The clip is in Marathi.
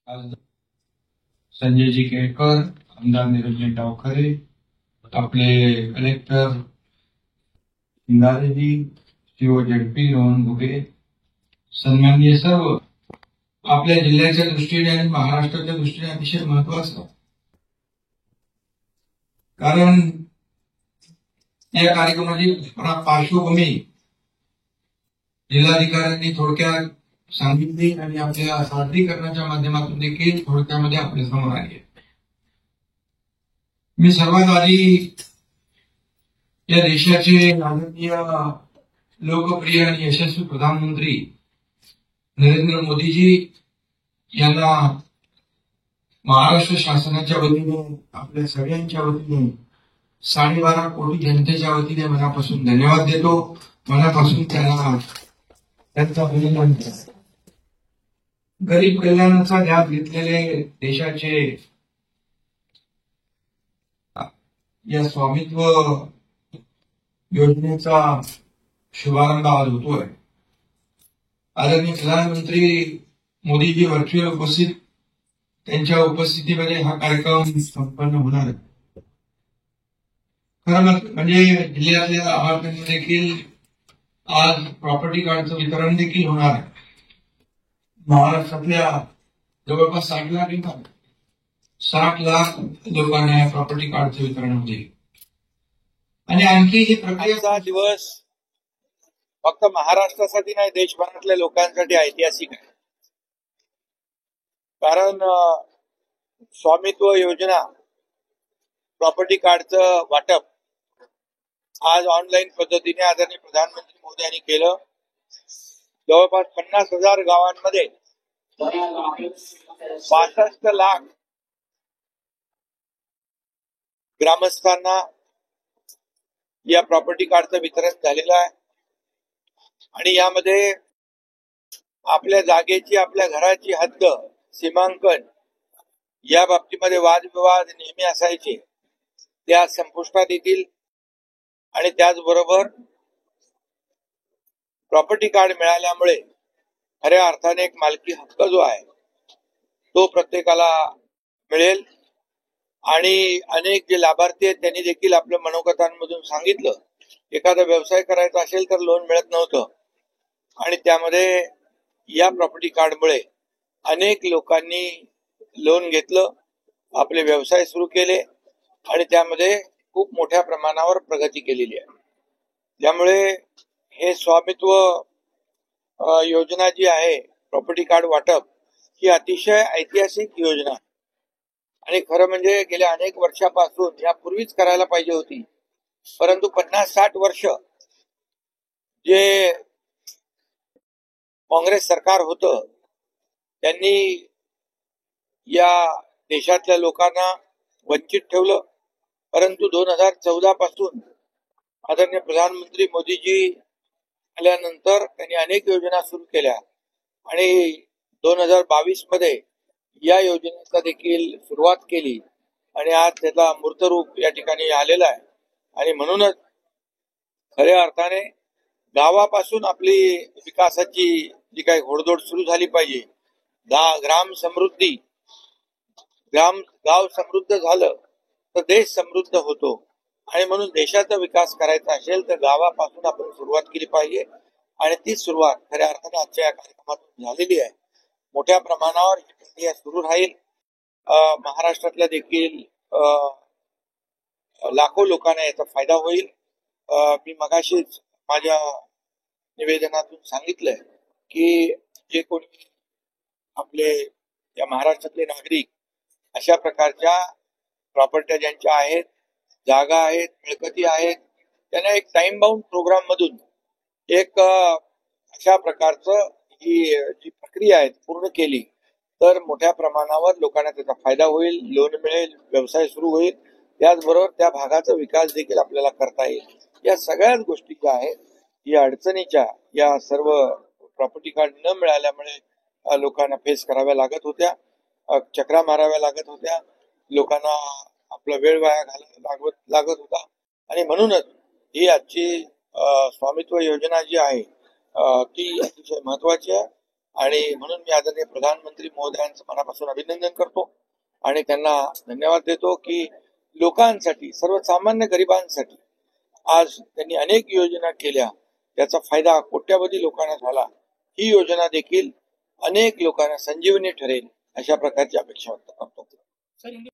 आज संजयजी केळकर, आमदार निरंजन डावखरे, आपले कलेक्टर शिंगारेजी, सीओ झेडपी रोहन घुगे, सन्माननीय सर्व आपल्या जिल्ह्याच्या दृष्टीने आणि महाराष्ट्राच्या दृष्टीने अतिशय महत्वाचं, कारण या कार्यक्रमाची पार्श्वभूमी जिल्हाधिकाऱ्यांनी थोडक्यात सांगितली आणि आपल्या सादरीकरणाच्या माध्यमातून देखील थोडक्यामध्ये आपल्या समोर आली. मी सर्वात आधी या देशाचे आदरणीय लोकप्रिय आणि यशस्वी प्रधानमंत्री नरेंद्र मोदीजी यांना महाराष्ट्र शासनाच्या वतीने आपल्या सगळ्यांच्या वतीने 12.5 कोटी जनतेच्या वतीने मनापासून धन्यवाद देतो. मनापासून त्यांचा अभिनंदन करतो. गरीब कल्याणाचा ध्यास घेतलेले देशाचे या स्वामित्व योजनेचा शुभारंभ आज होतोय. आदरणीय प्रधानमंत्री मोदीजी व्हर्च्युअल उपस्थित, त्यांच्या उपस्थितीमध्ये हा कार्यक्रम संपन्न होणार आहे. खरं म्हणजे जिल्ह्यातल्या लाभार्थ्यांना देखील आज प्रॉपर्टी कार्डचं वितरण देखील होणार आहे. महाराष्ट्रातल्या जवळपास 60 लाख लोकांना या प्रॉपर्टी कार्डचं वितरण होते. आणि आणखी ही प्रक्रिया दिवस फक्त महाराष्ट्रासाठी नाही, देशभरातल्या लोकांसाठी ऐतिहासिक आहे. कारण स्वामित्व योजना प्रॉपर्टी कार्डचं वाटप आज ऑनलाईन पद्धतीने आदरणीय प्रधानमंत्री मोदी यांनी केलं. जवळपास 50,000 गावांमध्ये 65 लाख ग्रामस्थांना या प्रॉपर्टी कार्डचं वितरण झालेलं आहे. आणि यामध्ये आपल्या जागेची, आपल्या घराची हद्द, सीमांकन या बाबतीमध्ये वादविवाद नेहमी असायचे, त्या संपुष्टात येतील. आणि त्याचबरोबर प्रॉपर्टी कार्ड मिळाल्यामुळे खऱ्या अर्थाने एक मालकी हक्क जो आहे तो प्रत्येकाला मिळेल. आणि अनेक जे लाभार्थी आहेत त्यांनी देखील आपल्या मनोगतांमधून सांगितलं, एखादा व्यवसाय करायचा असेल तर लोन मिळत नव्हतं. आणि त्यामध्ये या प्रॉपर्टी कार्डमुळे अनेक लोकांनी लोन घेतलं, आपले व्यवसाय सुरू केले आणि त्यामध्ये खूप मोठ्या प्रमाणावर प्रगती केलेली आहे. त्यामुळे हे स्वामित्व योजना जी आहे, प्रॉपर्टी कार्ड वाटप, ही अतिशय ऐतिहासिक योजना आहे. आणि खरं म्हणजे गेल्या अनेक वर्षापासून यापूर्वीच करायला पाहिजे होती, परंतु 50-60 वर्ष जे काँग्रेस सरकार होतं त्यांनी या देशातल्या लोकांना वंचित ठेवलं. परंतु 2014 पासून आदरणीय प्रधानमंत्री मोदीजी आल्यानंतर त्यांनी अनेक योजना सुरू केल्या आणि 2022 मध्ये या योजनेचा देखील सुरुवात केली आणि आज त्याला मूर्तरूप या ठिकाणी आलेला आहे. आणि म्हणूनच खऱ्या अर्थाने गावापासून आपली विकासाची जी काही घोडदौड सुरू झाली पाहिजे, ग्राम समृद्धी, गाव समृद्ध झालं तर देश समृद्ध होतो. आणि म्हणून देशाचा विकास करायचा असेल तर गावापासून आपण सुरुवात केली पाहिजे. आणि ती सुरुवात खऱ्या अर्थाने आजच्या या कार्यक्रमातून झालेली आहे. मोठ्या प्रमाणावर ही प्रक्रिया सुरू राहील. महाराष्ट्रातल्या देखील लाखो लोकांना याचा फायदा होईल. मी मगाशीच माझ्या निवेदनातून सांगितलंय की जे कोणी आपले या महाराष्ट्रातले नागरिक अशा प्रकारच्या प्रॉपर्ट्या ज्यांच्या आहेत, जागा आहेत, मिळकती आहेत, त्यांना एक टाइम बाउंड प्रोग्राम मधून एक अशा प्रकारचं ही जी प्रक्रिया आहे पूर्ण केली तर मोठ्या प्रमाणावर लोकांना त्याचा फायदा होईल, लोन मिळेल, व्यवसाय सुरू होईल. त्याचबरोबर त्या भागाचा विकास देखील आपल्याला करता येईल. या सगळ्याच गोष्टी ज्या आहेत या अडचणीच्या, या सर्व प्रॉपर्टी कार्ड न मिळाल्यामुळे लोकांना फेस कराव्या लागत होत्या, चक्रा माराव्या लागत होत्या, लोकांना आपला वेळ वाया घालायला लागत होता. आणि म्हणूनच ही आजची स्वामित्व योजना जी आहे ती अतिशय महत्वाची आहे. आणि म्हणून मी आदरणीय प्रधानमंत्री महोदयांचं मनापासून अभिनंदन करतो आणि त्यांना धन्यवाद देतो की लोकांसाठी, सर्वसामान्य गरिबांसाठी आज त्यांनी अनेक योजना केल्या, त्याचा फायदा कोट्यावधी लोकांना झाला. ही योजना देखील अनेक लोकांना संजीवनी ठरेल अशा प्रकारची अपेक्षा व्यक्त करतो.